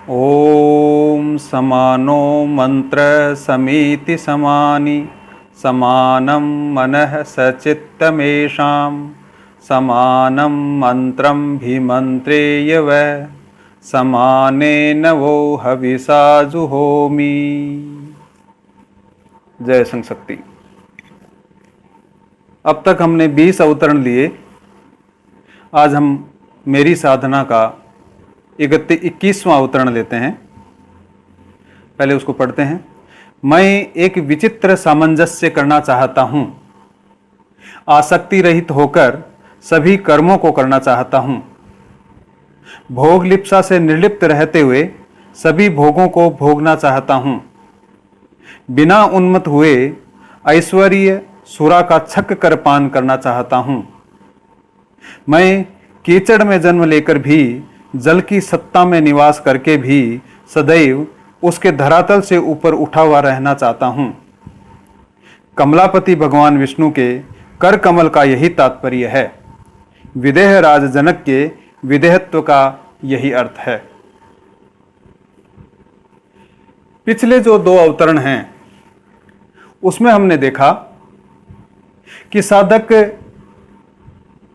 ओम समानो मंत्र समीति समानि समानं मनः सचित्तमेषां समानं मंत्रं भीमंत्रेय वै समानेन वो हविषा जुहोमि। जय संशक्ति। अब तक हमने 20 अवतरण लिए। आज हम मेरी साधना का 21वां अवतरण लेते हैं। पहले उसको पढ़ते हैं। मैं एक विचित्र सामंजस्य करना चाहता हूं। आसक्ति रहित होकर सभी कर्मों को करना चाहता हूं। भोग लिप्सा से निर्लिप्त रहते हुए सभी भोगों को भोगना चाहता हूं। बिना उन्मत्त हुए ऐश्वर्य सुरा का छक कर पान करना चाहता हूं। मैं कीचड़ में जन्म लेकर भी जल की सत्ता में निवास करके भी सदैव उसके धरातल से ऊपर उठा हुआ रहना चाहता हूं। कमलापति भगवान विष्णु के कर कमल का यही तात्पर्य है। विदेह राज जनक के विदेहत्व का यही अर्थ है। पिछले जो 2 अवतरण हैं उसमें हमने देखा कि साधक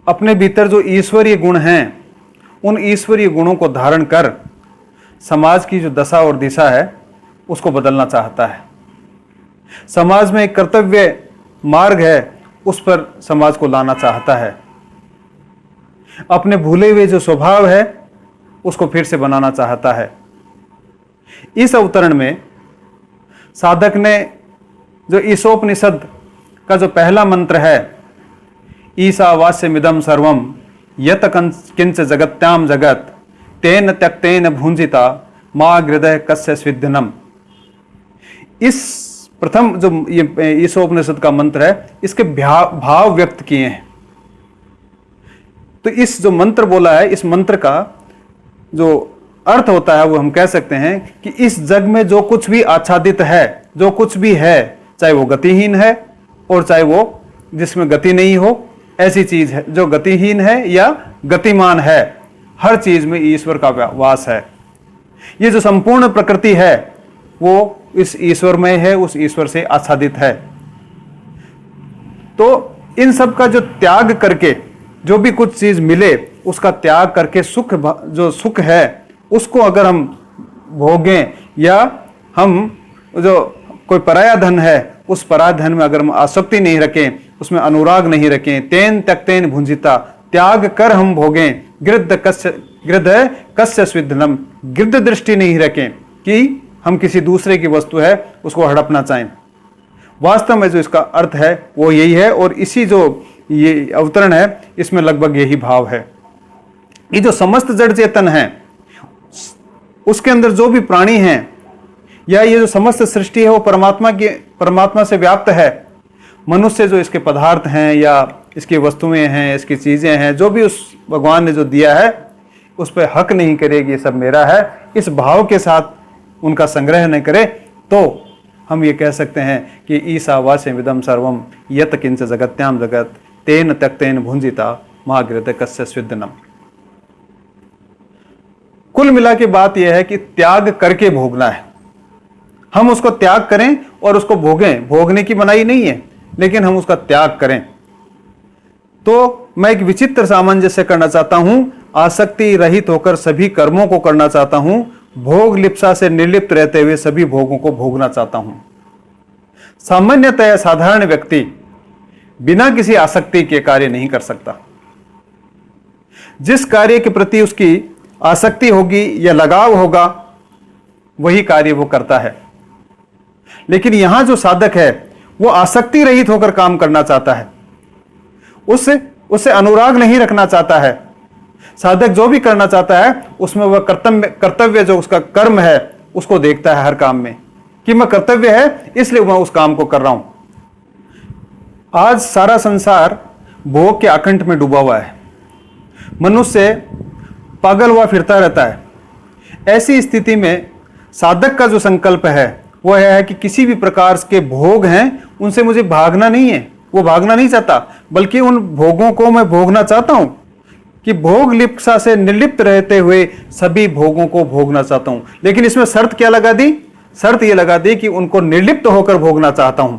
अपने भीतर जो ईश्वरीय गुण हैं उन ईश्वरीय गुणों को धारण कर समाज की जो दशा और दिशा है उसको बदलना चाहता है। समाज में एक कर्तव्य मार्ग है, उस पर समाज को लाना चाहता है। अपने भूले हुए जो स्वभाव है उसको फिर से बनाना चाहता है। इस अवतरण में साधक ने जो ईशोपनिषद का जो पहला मंत्र है, ईशावास्यमिदं सर्वं यत किंच जगत्याम जगत तेन त्यक्तेन भुंजिता मां हृदय कस्य स्विद्धनम, इस प्रथम जो ये ईशोपनिषद का मंत्र है इसके भाव व्यक्त किए हैं। तो इस जो मंत्र बोला है, इस मंत्र का जो अर्थ होता है वो हम कह सकते हैं कि इस जग में जो कुछ भी आच्छादित है, जो कुछ भी है, चाहे वो गतिहीन है और चाहे वो जिसमें गति नहीं हो, ऐसी चीज है जो गतिहीन है या गतिमान है, हर चीज में ईश्वर का वास है। ये जो संपूर्ण प्रकृति है वो इस ईश्वर में है, उस ईश्वर से आच्छादित है। तो इन सब का जो त्याग करके जो भी कुछ चीज मिले उसका त्याग करके सुख, जो सुख है उसको अगर हम भोगें, या हम जो कोई पराया धन है उस पराया धन में अगर हम आसक्ति नहीं रखें, उसमें अनुराग नहीं रखें, तेन त्यक्तेन भुंजिता, त्याग कर हम भोगें, गिरद कस्य स्विद्धनम, गिरद दृष्टि नहीं रखें कि हम किसी दूसरे की वस्तु है उसको हड़पना चाहें। वास्तव में जो इसका अर्थ है वो यही है, और इसी जो ये अवतरण है इसमें लगभग यही भाव है। ये जो समस्त जड़ चेतन है उसके अंदर जो भी प्राणी हैं या ये जो समस्त सृष्टि है वो परमात्मा से व्याप्त है। मनुष्य जो इसके पदार्थ हैं या इसकी वस्तुएं हैं, इसकी चीजें हैं, जो भी उस भगवान ने जो दिया है उस पर हक नहीं करेगी, ये सब मेरा है, इस भाव के साथ उनका संग्रह नहीं करे तो हम ये कह सकते हैं कि ईशावास्यमिदं सर्वं यत किंच जगत्याम जगत तेन त्यक्तेन भुंजिता मां हृदय कस्य स्विद्धनम। कुल मिला के बात यह है कि त्याग करके भोगना है। हम उसको त्याग करें और उसको भोगें, भोगने की मनाही नहीं है, लेकिन हम उसका त्याग करें। तो मैं एक विचित्र सामंजस्य करना चाहता हूं, आसक्ति रहित होकर सभी कर्मों को करना चाहता हूं, भोग लिप्सा से निर्लिप्त रहते हुए सभी भोगों को भोगना चाहता हूं। सामान्यतः साधारण व्यक्ति बिना किसी आसक्ति के कार्य नहीं कर सकता। जिस कार्य के प्रति उसकी आसक्ति होगी या लगाव होगा वही कार्य वो करता है। लेकिन यहां जो साधक है वो आसक्ति रहित होकर काम करना चाहता है, उससे अनुराग नहीं रखना चाहता है। साधक जो भी करना चाहता है उसमें वह कर्तव्य जो उसका कर्म है उसको देखता है हर काम में कि मैं कर्तव्य है इसलिए मैं उस काम को कर रहा हूं। आज सारा संसार भोग के आकंठ में डूबा हुआ है, मनुष्य पागल हुआ फिरता रहता है। ऐसी स्थिति में साधक का जो संकल्प है वह है कि किसी भी प्रकार के भोग हैं उनसे मुझे भागना नहीं है, वो भागना नहीं चाहता, बल्कि उन भोगों को मैं भोगना चाहता हूं। कि भोग लिप्सा से निर्लिप्त रहते हुए सभी भोगों को भोगना चाहता हूं। लेकिन इसमें शर्त क्या लगा दी? शर्त यह लगा दी कि उनको निर्लिप्त होकर भोगना चाहता हूं।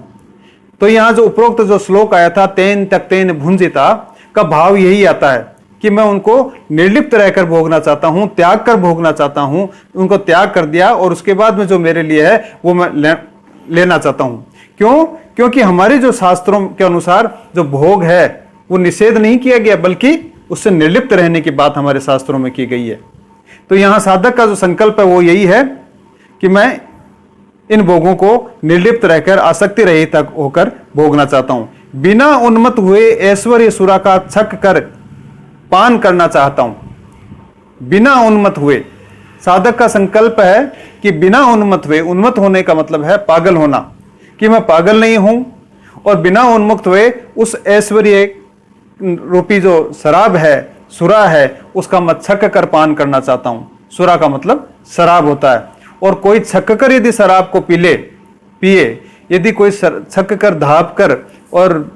तो यहां जो उपरोक्त जो श्लोक आया था तेन त्यक्तेन भुंजिता का भाव यही आता है कि मैं उनको निर्लिप्त रहकर भोगना चाहता हूं, त्याग कर भोगना चाहता हूं। उनको त्याग कर दिया और उसके बाद में जो मेरे लिए है वो मैं लेना चाहता हूं। क्यों? क्योंकि हमारे जो शास्त्रों के अनुसार जो भोग है वो निषेध नहीं किया गया, बल्कि उससे निर्लिप्त रहने की बात हमारे शास्त्रों में की गई है। तो यहां साधक का जो संकल्प है वो यही है कि मैं इन भोगों को निर्लिप्त रहकर आसक्ति रहित होकर भोगना चाहता हूं। बिना उन्मत्त हुए ऐश्वर्य सुरा का छक कर पान करना चाहता हूं। बिना उन्मत्त हुए, साधक का संकल्प है कि बिना उन्मत्त हुए, उन्मत्त होने का मतलब है पागल होना, कि मैं पागल नहीं हूं और बिना उन्मुक्त हुए उस ऐश्वर्य रूपी जो शराब है, सुरा है, उसका मैं छक कर पान करना चाहता हूं। सुरा का मतलब शराब होता है। और कोई छक कर यदि शराब को पिए, यदि कोई छक कर धाप कर और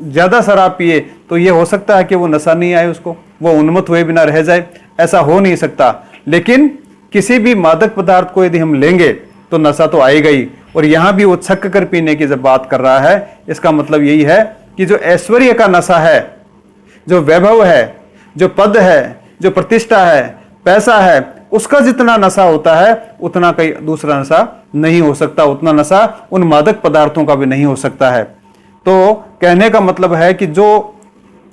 ज्यादा शराब पिए, तो यह हो सकता है कि वो नशा नहीं आए उसको, वो उन्मत्त हुए बिना रह जाए, ऐसा हो नहीं सकता। लेकिन किसी भी मादक पदार्थ को यदि हम लेंगे तो नशा तो आएगा ही। और यहां भी वो छक कर पीने की जब बात कर रहा है, इसका मतलब यही है कि जो ऐश्वर्य का नशा है, जो वैभव है, जो पद है, जो प्रतिष्ठा है, पैसा है, उसका जितना नशा होता है उतना कोई दूसरा नशा नहीं हो सकता, उतना नशा उन मादक पदार्थों का भी नहीं हो सकता है। तो कहने का मतलब है कि जो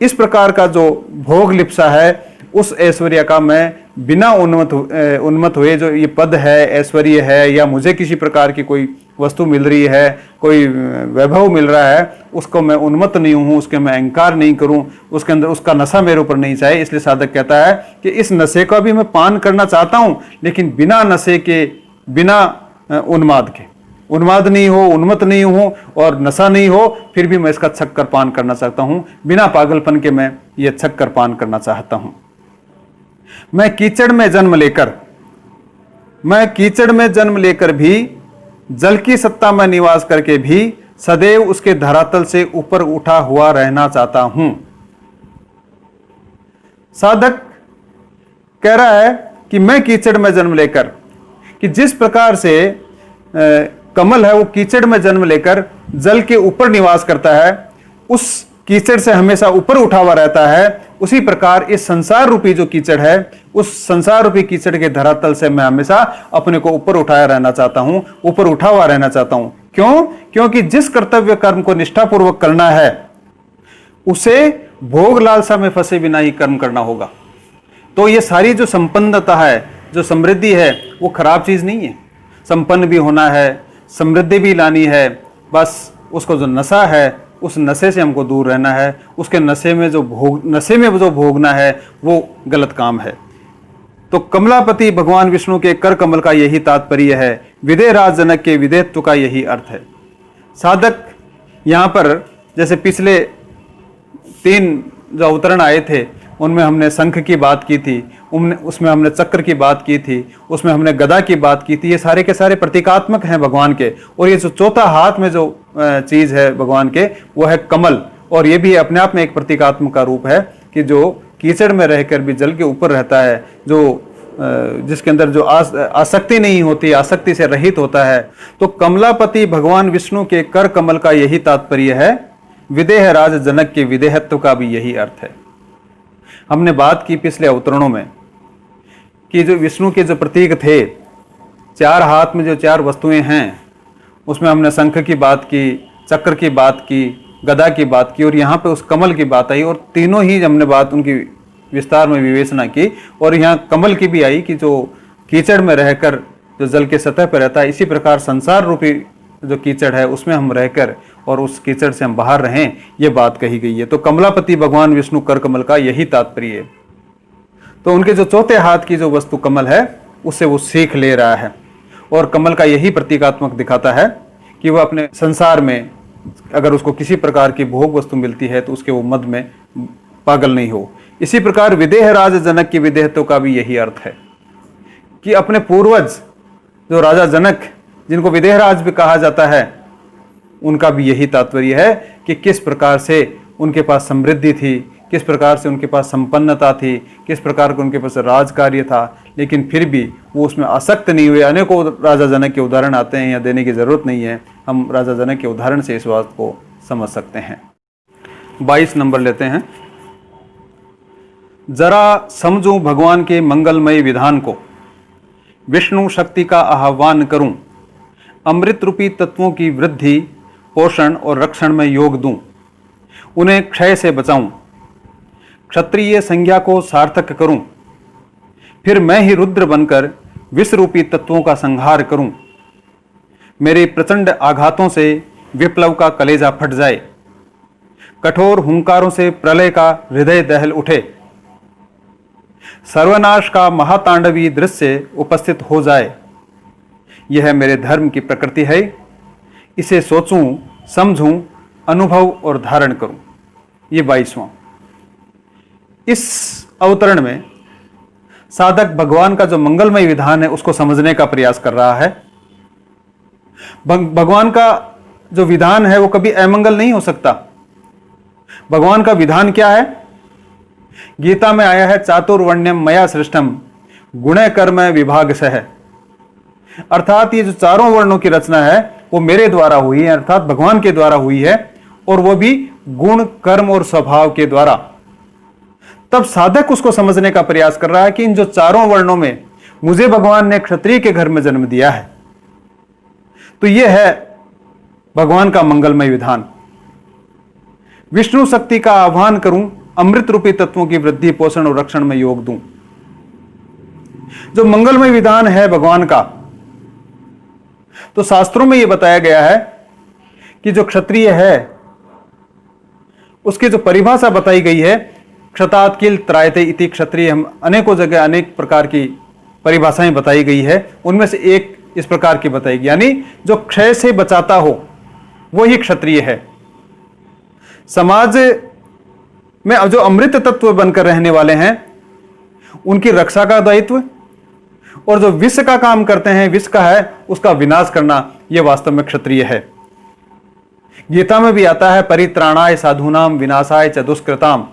इस प्रकार का जो भोग लिप्सा है, उस ऐश्वर्य का मैं बिना उन्मत्त हुए, जो ये पद है, ऐश्वर्य है, या मुझे किसी प्रकार की कोई वस्तु मिल रही है, कोई वैभव मिल रहा है, उसको मैं उन्मत्त नहीं हूं, उसके मैं अहंकार नहीं करूं, उसके अंदर उसका नशा मेरे ऊपर नहीं चाहे। इसलिए साधक कहता है कि इस नशे का भी मैं पान करना चाहता हूं, लेकिन बिना नशे के, बिना उन्माद के। उन्माद नहीं हो, उन्मत्त नहीं हो और नशा नहीं हो, फिर भी मैं इसका छक कर पान करना चाहता हूं। बिना पागलपन के मैं ये छक कर पान करना चाहता हूं। मैं कीचड़ में जन्म लेकर भी, जल की सत्ता में निवास करके भी सदैव उसके धरातल से ऊपर उठा हुआ रहना चाहता हूं। साधक कह रहा है कि मैं कीचड़ में जन्म लेकर, कि जिस प्रकार से कमल है वो कीचड़ में जन्म लेकर जल के ऊपर निवास करता है, उस कीचड़ से हमेशा ऊपर उठा हुआ रहता है, उसी प्रकार इस संसार रूपी जो कीचड़ है, उस संसार रूपी कीचड़ के धरातल से मैं हमेशा अपने को ऊपर उठाया रहना चाहता हूं, ऊपर उठा हुआ रहना चाहता हूं। क्यों? क्योंकि जिस कर्तव्य कर्म को निष्ठापूर्वक करना है, उसे भोग लालसा में फंसे बिना ही कर्म करना होगा। तो ये सारी जो संपन्नता है, जो समृद्धि है, वो खराब चीज नहीं है। संपन्न भी होना है, समृद्धि भी लानी है, बस उसको जो नशा है, उस नशे से हमको दूर रहना है। उसके नशे में जो भोगना है वो गलत काम है। तो कमलापति भगवान विष्णु के कर कमल का यही तात्पर्य है, विदेहराज जनक के विदेहत्व का यही अर्थ है। साधक यहाँ पर, जैसे पिछले 3 जो अवतरण आए थे, उनमें हमने शंख की बात की थी, उसमें हमने चक्र की बात की थी, उसमें हमने गदा की बात की थी। ये सारे के सारे प्रतीकात्मक हैं भगवान के। और ये जो चौथा हाथ में जो चीज है भगवान के, वो है कमल। और ये भी अपने आप में एक प्रतीकात्मक का रूप है कि जो कीचड़ में रहकर भी जल के ऊपर रहता है, जो जिसके अंदर जो आसक्ति नहीं होती, आसक्ति से रहित होता है। तो कमलापति भगवान विष्णु के कर कमल का यही तात्पर्य है, विदेहराज जनक के विदेहत्व का भी यही अर्थ है। हमने बात की पिछले अवतरणों में कि जो विष्णु के जो प्रतीक थे, 4 हाथ में जो 4 वस्तुएं हैं, उसमें हमने शंख की बात की, चक्र की बात की, गदा की बात की, और यहाँ पे उस कमल की बात आई। और तीनों ही हमने बात उनकी विस्तार में विवेचना की। और यहाँ कमल की भी आई कि जो कीचड़ में रहकर जो जल के सतह पर रहता है, इसी प्रकार संसार रूपी जो कीचड़ है उसमें हम रहकर और उस कीचड़ से हम बाहर रहें, ये बात कही गई है। तो कमलापति भगवान विष्णु कर कमल का यही तात्पर्य है। तो उनके जो चौथे हाथ की जो वस्तु कमल है, उससे वो सीख ले रहा है। और कमल का यही प्रतीकात्मक दिखाता है कि वह अपने संसार में अगर उसको किसी प्रकार की भोग वस्तु मिलती है तो उसके वो मद में पागल नहीं हो। इसी प्रकार विदेहराज जनक की विदेहत्व का भी यही अर्थ है कि अपने पूर्वज जो राजा जनक, जिनको विदेहराज भी कहा जाता है, उनका भी यही तात्पर्य है कि किस प्रकार से उनके पास समृद्धि थी, किस प्रकार से उनके पास संपन्नता थी, किस प्रकार का उनके पास राज कार्य था, लेकिन फिर भी वो उसमें आसक्त नहीं हुए। अनेकों राजा जनक के उदाहरण आते हैं, या देने की ज़रूरत नहीं है, हम राजा जनक के उदाहरण से इस बात को समझ सकते हैं। 22 नंबर लेते हैं। जरा समझूं भगवान के मंगलमय विधान को, विष्णु शक्ति का आह्वान करूं, अमृत रूपी तत्वों की वृद्धि, पोषण और रक्षण में योग दूं, उन्हें क्षय से बचाऊं, क्षत्रिय संज्ञा को सार्थक करूं, फिर मैं ही रुद्र बनकर विष रूपी तत्वों का संहार करूं, मेरे प्रचंड आघातों से विप्लव का कलेजा फट जाए, कठोर हुंकारों से प्रलय का हृदय दहल उठे, सर्वनाश का महातांडवी दृश्य उपस्थित हो जाए। यह मेरे धर्म की प्रकृति है, इसे सोचूं, समझूं, अनुभव और धारण करूं। ये 22वां। इस अवतरण में साधक भगवान का जो मंगलमय विधान है उसको समझने का प्रयास कर रहा है। भगवान का जो विधान है वो कभी अमंगल नहीं हो सकता। भगवान का विधान क्या है? गीता में आया है, चातुर्वर्ण्यम मया सृष्टम गुण कर्म विभाग सह। अर्थात ये जो चारों वर्णों की रचना है वो मेरे द्वारा हुई है, अर्थात भगवान के द्वारा हुई है, और वो भी गुण, कर्म और स्वभाव के द्वारा। तब साधक उसको समझने का प्रयास कर रहा है कि इन जो चारों वर्णों में मुझे भगवान ने क्षत्रिय के घर में जन्म दिया है, तो यह है भगवान का मंगलमय विधान। विष्णु शक्ति का आह्वान करूं, अमृत रूपी तत्वों की वृद्धि, पोषण और रक्षण में योग दूं। जो मंगलमय विधान है भगवान का, तो शास्त्रों में यह बताया गया है कि जो क्षत्रिय है उसकी जो परिभाषा बताई गई है, क्षतात् किल त्रायते इति क्षत्रिय। हम अनेकों जगह अनेक प्रकार की परिभाषाएं बताई गई है, उनमें से एक इस प्रकार की बताई गई, यानी जो क्षय से बचाता हो वो ही क्षत्रिय है। समाज में जो अमृत तत्व बनकर रहने वाले हैं उनकी रक्षा का दायित्व, और जो विष का काम करते हैं, विष का है उसका विनाश करना, यह वास्तव में क्षत्रिय है। गीता में भी आता है, परित्राणाय साधूनाम विनाशाय च दुष्कृताम,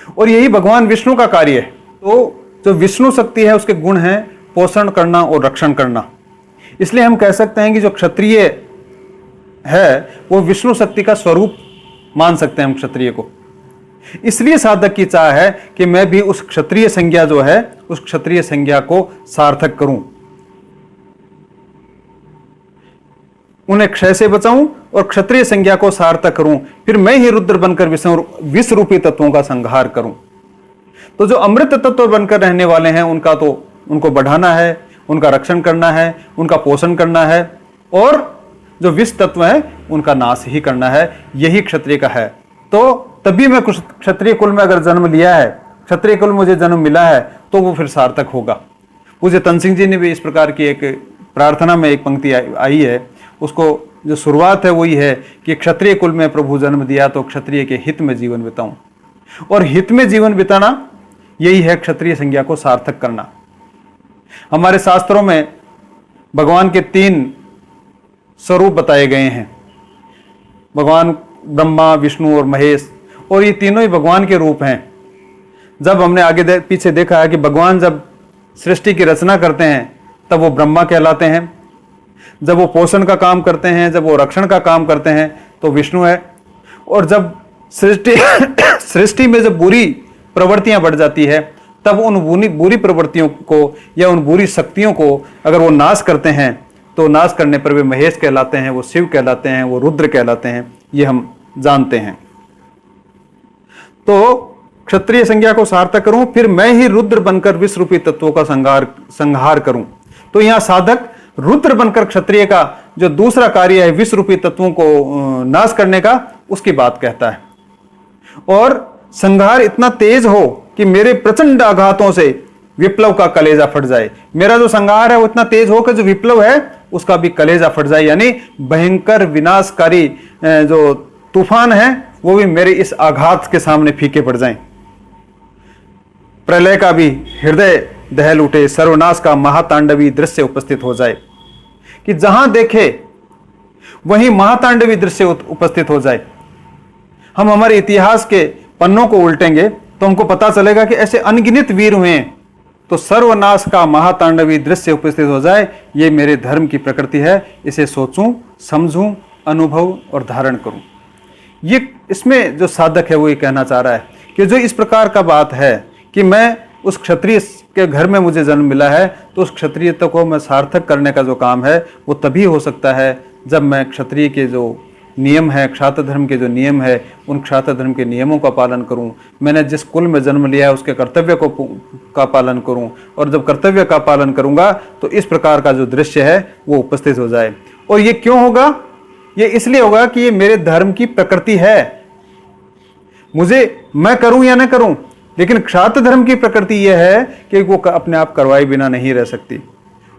और यही भगवान विष्णु का कार्य है। तो जो विष्णु शक्ति है उसके गुण हैं पोषण करना और रक्षण करना। इसलिए हम कह सकते हैं कि जो क्षत्रिय है वो विष्णु शक्ति का स्वरूप मान सकते हैं हम क्षत्रिय को। इसलिए साधक की चाह है कि मैं भी उस क्षत्रिय संज्ञा जो है, उस क्षत्रिय संज्ञा को सार्थक करूं, उन्हें क्षय से बचाऊं और क्षत्रिय संज्ञा को सार्थक करूं, फिर मैं ही रुद्र बनकर विष रूपी तत्वों का संहार करूं। तो जो अमृत तत्व बनकर रहने वाले हैं उनको बढ़ाना है, उनका रक्षण करना है, उनका पोषण करना है, और जो विष तत्व है उनका नाश ही करना है। यही क्षत्रिय का है। तो तभी मैं कुछ क्षत्रिय कुल में अगर जन्म लिया है, क्षत्रिय कुल मुझे जन्म मिला है, तो वो फिर सार्थक होगा। पूज्य तन सिंह जी ने भी इस प्रकार की एक प्रार्थना में एक पंक्ति आई है, उसको जो शुरुआत है वही है कि क्षत्रिय कुल में प्रभु जन्म दिया तो क्षत्रिय के हित में जीवन बिताऊं। और हित में जीवन बिताना यही है क्षत्रिय संज्ञा को सार्थक करना। हमारे शास्त्रों में भगवान के 3 स्वरूप बताए गए हैं, भगवान ब्रह्मा, विष्णु और महेश, और ये तीनों ही भगवान के रूप हैं। जब हमने आगे पीछे देखा है कि भगवान जब सृष्टि की रचना करते हैं तब वो ब्रह्मा कहलाते हैं, जब वो पोषण का काम करते हैं, जब वो रक्षण का काम करते हैं तो विष्णु है, और जब सृष्टि में जब बुरी प्रवृत्तियां बढ़ जाती है तब उन बुरी प्रवृत्तियों को या उन बुरी शक्तियों को अगर वो नाश करते हैं तो नाश करने पर वे महेश कहलाते हैं, वो शिव कहलाते हैं, वो रुद्र कहलाते हैं, ये हम जानते हैं। तो क्षत्रिय संज्ञा को सार्थक करूं, फिर मैं ही रुद्र बनकर विष रूपी तत्वों का संहार करूं। तो यहां साधक रुद्र बनकर क्षत्रिय का जो दूसरा कार्य है विष रूपी तत्वों को नाश करने का, उसकी बात कहता है। और संहार इतना तेज हो कि मेरे प्रचंड आघातों से विप्लव का कलेजा फट जाए। मेरा जो संहार है वो इतना तेज हो कि जो विप्लव है उसका भी कलेजा फट जाए, यानी भयंकर विनाशकारी जो तूफान है वो भी मेरे इस आघात के सामने फीके पड़ जाएं। प्रलय का भी हृदय दहल उठे, सर्वनाश का महातांडवी दृश्य उपस्थित हो जाए, कि जहां देखे वहीं महातांडवी दृश्य उपस्थित हो जाए। हम हमारे इतिहास के पन्नों को उल्टेंगे तो हमको पता चलेगा कि ऐसे अनगिनत वीर हुए हैं। तो सर्वनाश का महातांडवी दृश्य उपस्थित हो जाए, ये मेरे धर्म की प्रकृति है। इसे सोचूं, समझूं, अनुभव और धारण करूं। ये इसमें जो साधक है वो ये कहना चाह रहा है कि जो इस प्रकार का बात है कि मैं उस क्षत्रिय के घर में मुझे जन्म मिला है, तो उस क्षत्रियता को मैं सार्थक करने का जो काम है वो तभी हो सकता है जब मैं क्षत्रिय के जो नियम है, क्षात्र धर्म के जो नियम है, उन क्षात्र धर्म के नियमों का पालन करूं। मैंने जिस कुल में जन्म लिया है उसके कर्तव्य का पालन करूं, और जब कर्तव्य का पालन करूंगा तो इस प्रकार का जो दृश्य है वो उपस्थित हो जाए। और ये क्यों होगा? ये इसलिए होगा कि ये मेरे धर्म की प्रकृति है। मैं करूं या न करूं, लेकिन क्षात्र धर्म की प्रकृति यह है कि वो अपने आप करवाए बिना नहीं रह सकती।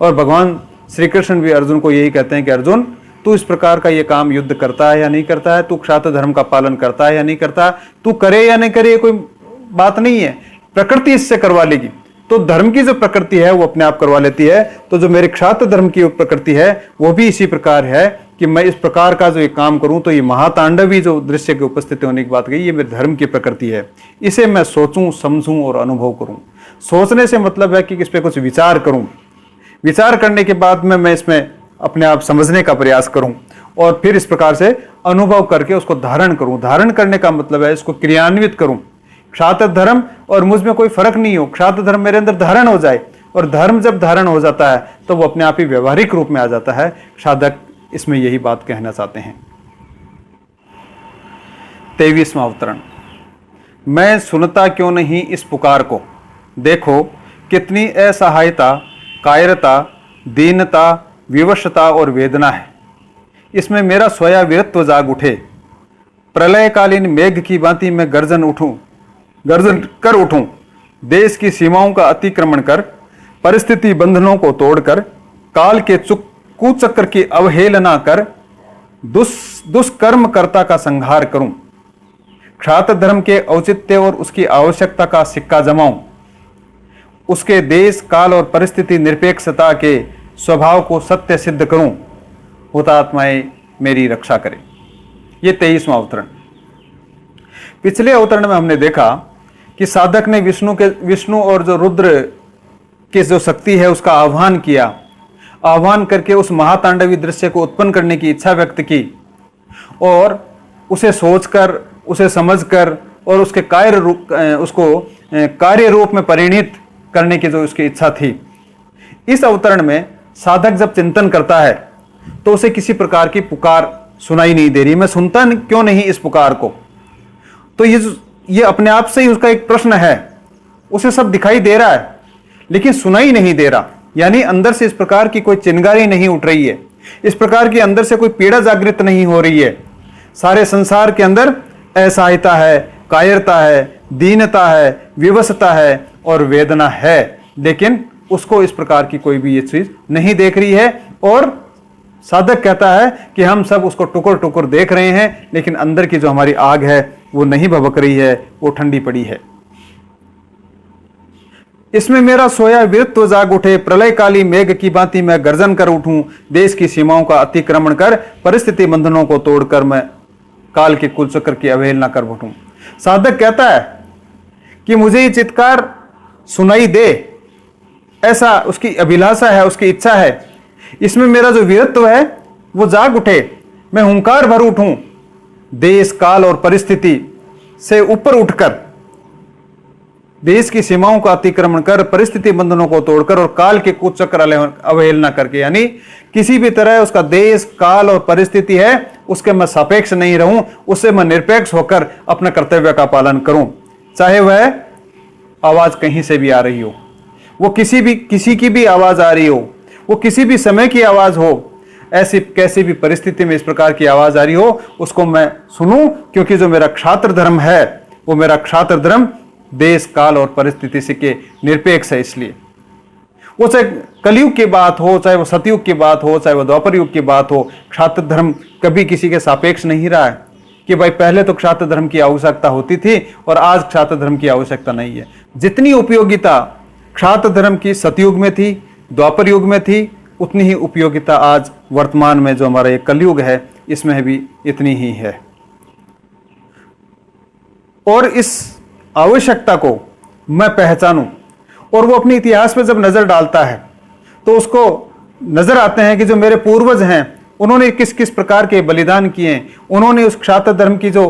और भगवान श्री कृष्ण भी अर्जुन को यही कहते हैं कि अर्जुन, तू इस प्रकार का ये काम युद्ध करता है या नहीं करता है, तू क्षात्र धर्म का पालन करता है या नहीं करता, तू करे या नहीं करे, कोई बात नहीं है, प्रकृति इससे करवा लेगी। तो धर्म की जो प्रकृति है वो अपने आप करवा लेती है। तो जो मेरे क्षात्र धर्म की प्रकृति है वो भी इसी प्रकार है कि मैं इस प्रकार का जो ये काम करूं, तो ये महातांडवी जो दृश्य की उपस्थिति होने की बात कही, ये मेरे धर्म की प्रकृति है। इसे मैं सोचूं, समझूं और अनुभव करूं। सोचने से मतलब है कि इस पर कुछ विचार करूं, विचार करने के बाद में मैं इसमें अपने आप समझने का प्रयास करूं, और फिर इस प्रकार से अनुभव करके उसको धारण करूं। धारण करने का मतलब है इसको क्रियान्वित करूं। क्षात्र धर्म और मुझ में कोई फर्क नहीं हो, क्षात्र धर्म मेरे अंदर धारण हो जाए, और धर्म जब धारण हो जाता है तो वो अपने आप ही व्यवहारिक रूप में आ जाता है। साधक इसमें यही बात कहना चाहते हैं। 23वां अवतरण। मैं सुनता क्यों नहीं इस पुकार को, देखो कितनी असहायता, कायरता, दीनता, विवशता और वेदना है। इसमें मेरा स्वया वीरत्व जाग उठे। प्रलयकालीन मेघ की भांति मैं गर्जन कर उठूं। देश की सीमाओं का अतिक्रमण कर, परिस्थिति बंधनों को तोड़कर, काल के कुचक्र की अवहेलना कर, दुष्कर्मकर्ता का संहार करूं। क्षात्र धर्म के औचित्य और उसकी आवश्यकता का सिक्का जमाऊं। उसके देश, काल और परिस्थिति निरपेक्षता के स्वभाव को सत्य सिद्ध करूं। हुतात्माएं मेरी रक्षा करें। ये 23वां अवतरण। पिछले अवतरण में हमने देखा कि साधक ने विष्णु और जो रुद्र की जो शक्ति है उसका आह्वान किया। आह्वान करके उस महातांडवी दृश्य को उत्पन्न करने की इच्छा व्यक्त की, और उसे सोचकर, उसे समझकर और उसके कार्य रूप में परिणित करने की जो उसकी इच्छा थी। इस अवतरण में साधक जब चिंतन करता है तो उसे किसी प्रकार की पुकार सुनाई नहीं दे रही। मैं सुनता क्यों नहीं इस पुकार को? तो ये अपने आप से ही उसका एक प्रश्न है। उसे सब दिखाई दे रहा है लेकिन सुनाई नहीं दे रहा, यानी अंदर से इस प्रकार की कोई चिंगारी नहीं उठ रही है, इस प्रकार की अंदर से कोई पीड़ा जागृत नहीं हो रही है। सारे संसार के अंदर असहायता है, कायरता है, दीनता है, विवशता है और वेदना है, लेकिन उसको इस प्रकार की कोई भी ये चीज नहीं देख रही है। और साधक कहता है कि हम सब उसको टुकुर टुकुर देख रहे हैं, लेकिन अंदर की जो हमारी आग है वो नहीं भभक रही है, वो ठंडी पड़ी है। इसमें मेरा सोया वीरत्व जाग उठे। प्रलयकाली मेघ की भांति मैं गर्जन कर उठूं। देश की सीमाओं का अतिक्रमण कर, परिस्थिति बंधनों को तोड़कर मैं काल के कुलचक्र की अवहेलना कर उठूं। साधक कहता है कि मुझे ये चित्कार सुनाई दे, ऐसा उसकी अभिलाषा है, उसकी इच्छा है। इसमें मेरा जो वीरत्व है वो जाग उठे, मैं हुंकार भर उठूं। देश, काल और परिस्थिति से ऊपर उठकर, देश की सीमाओं का अतिक्रमण कर, परिस्थिति बंधनों को तोड़कर और काल के कुचक्र अवहेलना करके, यानी किसी भी तरह उसका देश, काल और परिस्थिति है उसके मैं सापेक्ष नहीं रहूं, उससे मैं निरपेक्ष होकर अपने कर्तव्य का पालन करूं। चाहे वह आवाज कहीं से भी आ रही हो, वो किसी की भी आवाज आ रही हो, वो किसी भी समय की आवाज हो, ऐसी कैसी भी परिस्थिति में इस प्रकार की आवाज आ रही हो, उसको मैं सुनूं, क्योंकि जो मेरा क्षात्र धर्म है वो मेरा क्षात्र धर्म देश, काल और परिस्थिति से के निरपेक्ष है। इसलिए वो चाहे कलयुग की बात हो, चाहे वो सतयुग की बात हो, चाहे वो द्वापर युग की बात हो, क्षात्र धर्म कभी किसी के सापेक्ष नहीं रहा है कि भाई पहले तो क्षात्र धर्म की आवश्यकता होती थी और आज क्षात्र धर्म की आवश्यकता नहीं है। जितनी उपयोगिता क्षात्र धर्म की सतयुग में थी, द्वापर युग में थी, उतनी ही उपयोगिता आज वर्तमान में जो हमारा ये कलयुग है इसमें भी इतनी ही है। और इस आवश्यकता को मैं पहचानूं, और वो अपने इतिहास पे जब नजर डालता है तो उसको नजर आते हैं कि जो मेरे पूर्वज हैं उन्होंने किस किस प्रकार के बलिदान किए हैं, उन्होंने उस क्षात्र धर्म की जो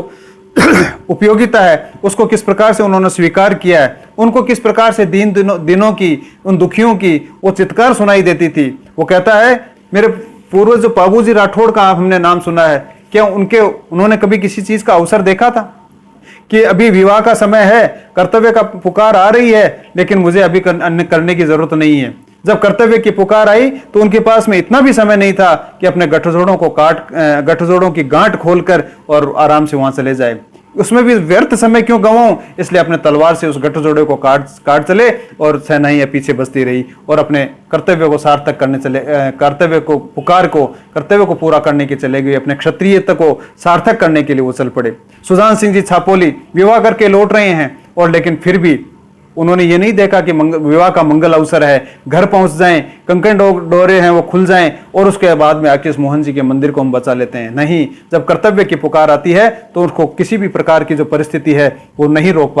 उपयोगिता है उसको किस प्रकार से उन्होंने स्वीकार किया है, उनको किस प्रकार से दिनों की उन दुखियों की वो चित्कार सुनाई देती थी। वो कहता है मेरे पूर्वज जो पाबूजी राठौड़ का हमने नाम सुना है, क्या उन्होंने कभी किसी चीज का अवसर देखा था कि अभी विवाह का समय है, कर्तव्य का पुकार आ रही है, लेकिन मुझे अभी करने की जरूरत नहीं है। जब कर्तव्य की पुकार आई तो उनके पास में इतना भी समय नहीं था कि अपने गठजोड़ों की गांठ खोलकर और आराम से वहां चले जाए। उसमें भी व्यर्थ समय क्यों गंवाऊं, इसलिए अपने तलवार से उस गठजोड़े को काट चले और सेनाएं पीछे बसती रही और अपने कर्तव्य को सार्थक करने चले, कर्तव्य को पूरा करने के चले गए, अपने क्षत्रियता को सार्थक करने के लिए वो चल पड़े। सुजान सिंह जी छापोली विवाह करके लौट रहे हैं, और लेकिन फिर भी उन्होंने ये नहीं देखा कि विवाह का मंगल अवसर है, घर पहुंच जाएं, कंकण डोरे हैं वो खुल जाएं और उसके बाद में आके इस मोहन जी के मंदिर को हम बचा लेते हैं। नहीं, जब कर्तव्य की पुकार आती है तो उसको किसी भी प्रकार की जो परिस्थिति है वो नहीं रोक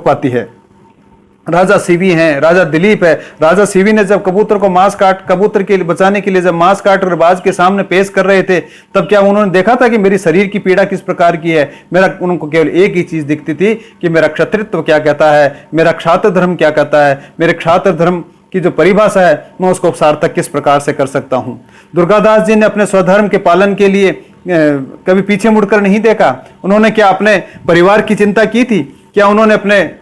पाती है। राजा सीवी हैं, राजा दिलीप है। राजा सीवी ने जब कबूतर के लिए बचाने के लिए जब मांस काट कर बाज के सामने पेश कर रहे थे, तब क्या उन्होंने देखा था कि मेरी शरीर की पीड़ा किस प्रकार की है? उनको केवल एक ही चीज दिखती थी कि मेरा क्षत्रित्व क्या कहता है, मेरा क्षात्र धर्म क्या कहता है, मेरे क्षात्र धर्म की जो परिभाषा है मैं उसको सार्थक किस प्रकार से कर सकता हूं। दुर्गादास जी ने अपने स्वधर्म के पालन के लिए कभी पीछे मुड़कर नहीं देखा। उन्होंने क्या अपने परिवार की चिंता की थी? क्या उन्होंने अपने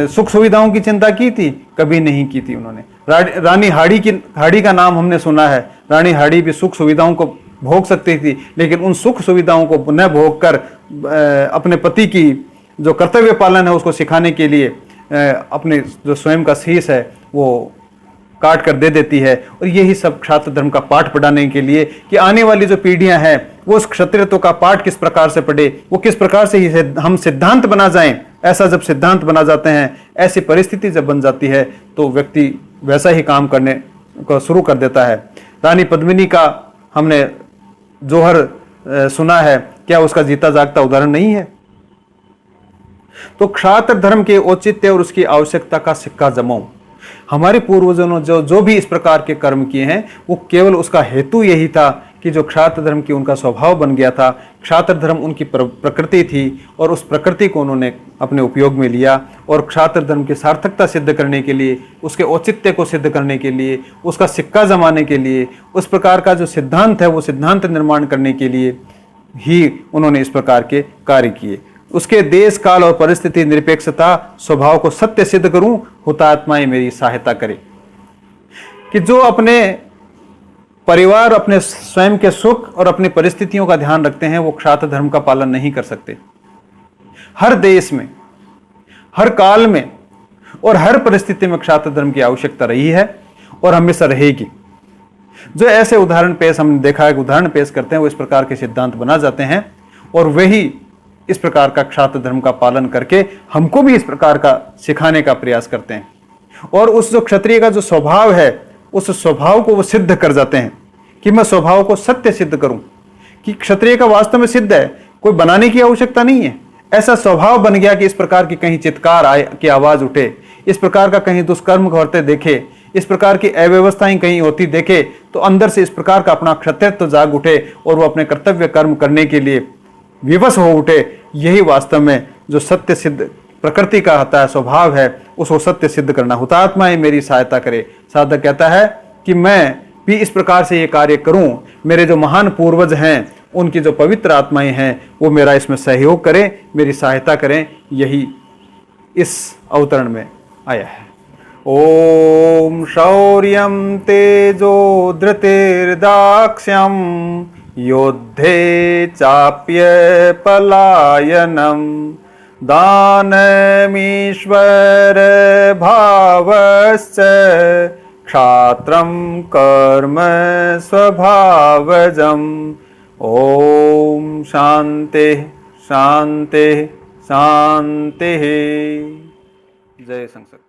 सुख सुविधाओं की चिंता की थी? कभी नहीं की थी उन्होंने। रानी हाड़ी का नाम हमने सुना है। रानी हाड़ी भी सुख सुविधाओं को भोग सकती थी, लेकिन उन सुख सुविधाओं को न भोग कर अपने पति की जो कर्तव्य पालन है उसको सिखाने के लिए अपने जो स्वयं का शीश है वो काट कर दे देती है। और यही सब क्षात्र धर्म का पाठ पढ़ाने के लिए कि आने वाली जो पीढ़ियां हैं वो उस क्षत्रियत्व का पाठ किस प्रकार से पढ़े, वो किस प्रकार से हम सिद्धांत बना जाएं। ऐसा जब सिद्धांत बना जाते हैं, ऐसी परिस्थिति जब बन जाती है तो व्यक्ति वैसा ही काम करने को शुरू कर देता है। रानी पद्मिनी का हमने जोहर सुना है, क्या उसका जीता जागता उदाहरण नहीं है? तो क्षात्र धर्म के औचित्य और उसकी आवश्यकता का सिक्का जमाओ। हमारे पूर्वजों ने जो भी इस प्रकार के कर्म किए हैं वो केवल उसका हेतु यही था कि जो क्षात्र धर्म की उनका स्वभाव बन गया था, क्षात्र धर्म उनकी प्रकृति थी और उस प्रकृति को उन्होंने अपने उपयोग में लिया और क्षात्र धर्म की सार्थकता सिद्ध करने के लिए, उसके औचित्य को सिद्ध करने के लिए, उसका सिक्का जमाने के लिए, उस प्रकार का जो सिद्धांत है वो सिद्धांत निर्माण करने के लिए ही उन्होंने इस प्रकार के कार्य किए। उसके देश काल और परिस्थिति निरपेक्षता स्वभाव को सत्य सिद्ध करूं, हुतात्माएं मेरी सहायता करे। कि जो अपने परिवार, अपने स्वयं के सुख और अपनी परिस्थितियों का ध्यान रखते हैं वो क्षात्र धर्म का पालन नहीं कर सकते। हर देश में, हर काल में और हर परिस्थिति में क्षात्र धर्म की आवश्यकता रही है और हमेशा रहेगी। जो ऐसे उदाहरण पेश हमने देखा है, उदाहरण पेश करते हैं, वो इस प्रकार के सिद्धांत बना जाते हैं और वही इस प्रकार का क्षात्र धर्म का पालन करके हमको भी इस प्रकार का सिखाने का प्रयास करते हैं। और उस जो क्षत्रिय का जो स्वभाव है उस स्वभाव को वो सिद्ध कर जाते हैं कि मैं स्वभाव को सत्य सिद्ध करूं कि क्षत्रिय का वास्तव में सिद्ध है, कोई बनाने की आवश्यकता नहीं है। ऐसा स्वभाव बन गया कि इस प्रकार की कहीं चित्कार की आवाज उठे, इस प्रकार का कहीं दुष्कर्म करते देखे, इस प्रकार की अव्यवस्थाएं कहीं होती देखे तो अंदर से इस प्रकार का अपना क्षत्रियत्व जाग उठे और वो अपने कर्तव्य कर्म करने के लिए विवश हो उठे। यही वास्तव में जो सत्य सिद्ध प्रकृति का होता है, स्वभाव है, उसको सत्य सिद्ध करना। हुतात्माएं मेरी सहायता करे। साधक कहता है कि मैं भी इस प्रकार से ये कार्य करूं, मेरे जो महान पूर्वज हैं उनकी जो पवित्र आत्माएं हैं वो मेरा इसमें सहयोग करें, मेरी सहायता करें। यही इस अवतरण में आया है। ओम शौर्यं तेजो धृतिर्दाक्ष्यं योद्धे चाप्य पलायनम दानमीश्वर भावश्च क्षात्रं कर्म स्वभावजम्। ओम शांति शांति शांति। जय संसद।